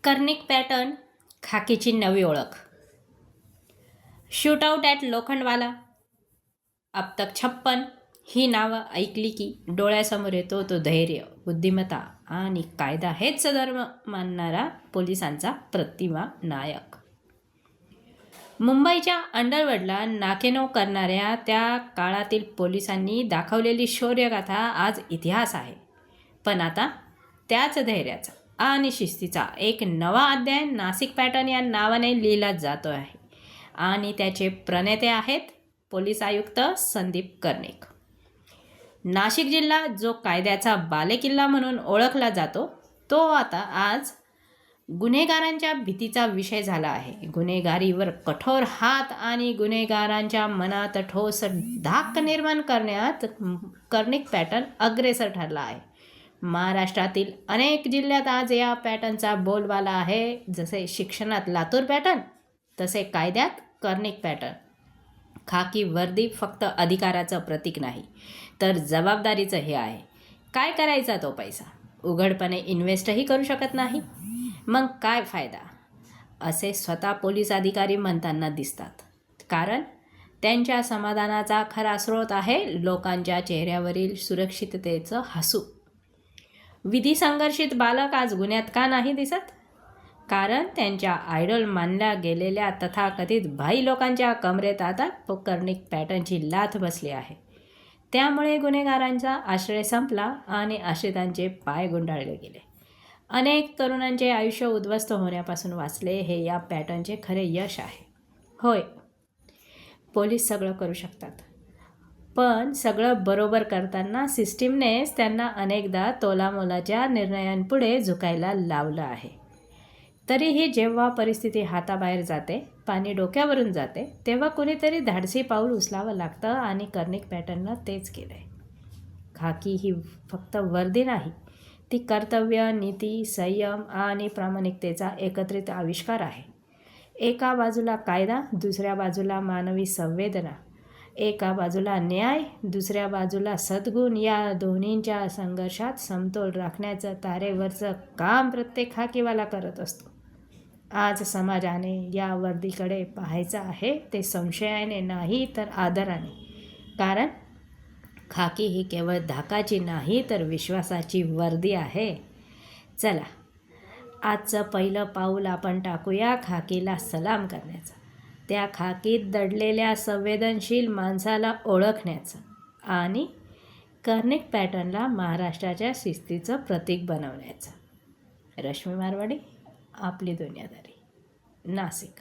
Karnik pattern खाकीची नवी ओळख. Shootout at Lokhandwala, अब तक 56 ही नावं ऐकली की डोळ्यासमोर येतो तो धैर्य, बुद्धिमत्ता आणि कायदा हेच धर्म मानणारा पोलिसांचा प्रतिमा नायक. मुंबईच्या अंडरवर्ल्डला नाकेनऊ करणाऱ्या त्या काळातील पोलिसांनी दाखवलेली शौर्यगाथा आज इतिहास आहे. पण आता त्याच धैर्याचा आणि शिस्तीचा एक नवा अध्याय नाशिक पॅटर्न या नावाने लिहिला जातो आहे आणि त्याचे प्रणेते आहेत पोलीस आयुक्त संदीप कर्णिक. नाशिक जिल्हा जो कायद्याचा बालेकिल्ला म्हणून ओळखला जातो तो आता आज गुन्हेगारांच्या भीतीचा विषय झाला आहे. गुन्हेगारीवर कठोर हात आणि गुन्हेगारांच्या मनात ठोस धाक निर्माण करण्यात कर्णिक पॅटर्न अग्रेसर ठरला आहे. महाराष्ट्रातील अनेक जिल्ह्यात आज या पॅटर्नचा बोलबाला आहे. जसे शिक्षणात लातूर पॅटर्न तसे कायद्यात कर्णिक पॅटर्न. खाकी वर्दी फक्त अधिकाराचं प्रतीक नाही तर जबाबदारीचं हे आहे. काय करायचा तो पैसा? उघडपणे इन्व्हेस्टही करू शकत नाही. मग काय फायदा? असे स्वतः पोलीस अधिकारी म्हणताना दिसतात. कारण त्यांच्या समाधानाचा खरा स्रोत आहे लोकांच्या चेहऱ्यावरील सुरक्षिततेचं हसू. विधी संघर्षित बालक आज गुन्ह्यात का नाही दिसत? कारण त्यांच्या आयडॉल मानल्या गेलेल्या तथाकथित भाई लोकांच्या कमरेत आता कर्णिक पॅटर्नची लाथ बसली आहे. त्यामुळे गुन्हेगारांचा आश्रय संपला आणि आश्रितांचे पाय गुंडाळले गेले. अनेक तरुणांचे आयुष्य उद्ध्वस्त होण्यापासून वाचले. हे या पॅटर्नचे खरे यश आहे. होय, पोलीस सगळं करू शकतात, पण सगळं बरोबर करताना सिस्टीमनेच त्यांना अनेकदा तोलामोलाच्या निर्णयांपुढे झुकायला लावलं आहे. तरीही जेव्हा परिस्थिती हाताबाहेर जाते, पाणी डोक्यावरून जाते, तेव्हा कुणीतरी धाडसी पाऊल उचलावं लागतं आणि कर्णिक पॅटर्ननं तेच केलं आहे. खाकी ही फक्त वर्दी नाही, ती कर्तव्य, नीती, संयम आणि प्रामाणिकतेचा एकत्रित आविष्कार आहे. एका बाजूला कायदा, दुसऱ्या बाजूला मानवी संवेदना. एका बाजूला न्याय, दुसऱ्या बाजूला सद्गुण. या दोन्हींच्या संघर्षात समतोल राखण्याचं तारेवरचं काम प्रत्येक खाकीवाला करत असतो. आज समाजाने या वर्दीकडे पाहायचं आहे, ते संशयाने नाही तर आदराने. कारण खाकी ही केवळ धाकाची नाही तर विश्वासाची वर्दी आहे. चला, आजचं पहिलं पाऊल आपण टाकूया खाकीला सलाम करण्याचं, त्या खाकीत दडलेल्या संवेदनशील माणसाला ओळखण्याचं आणि कर्णिक पॅटर्नला महाराष्ट्राच्या शिस्तीचं प्रतीक बनवण्याचं. रश्मी मारवाडी, आपली दुनियादारी, नाशिक.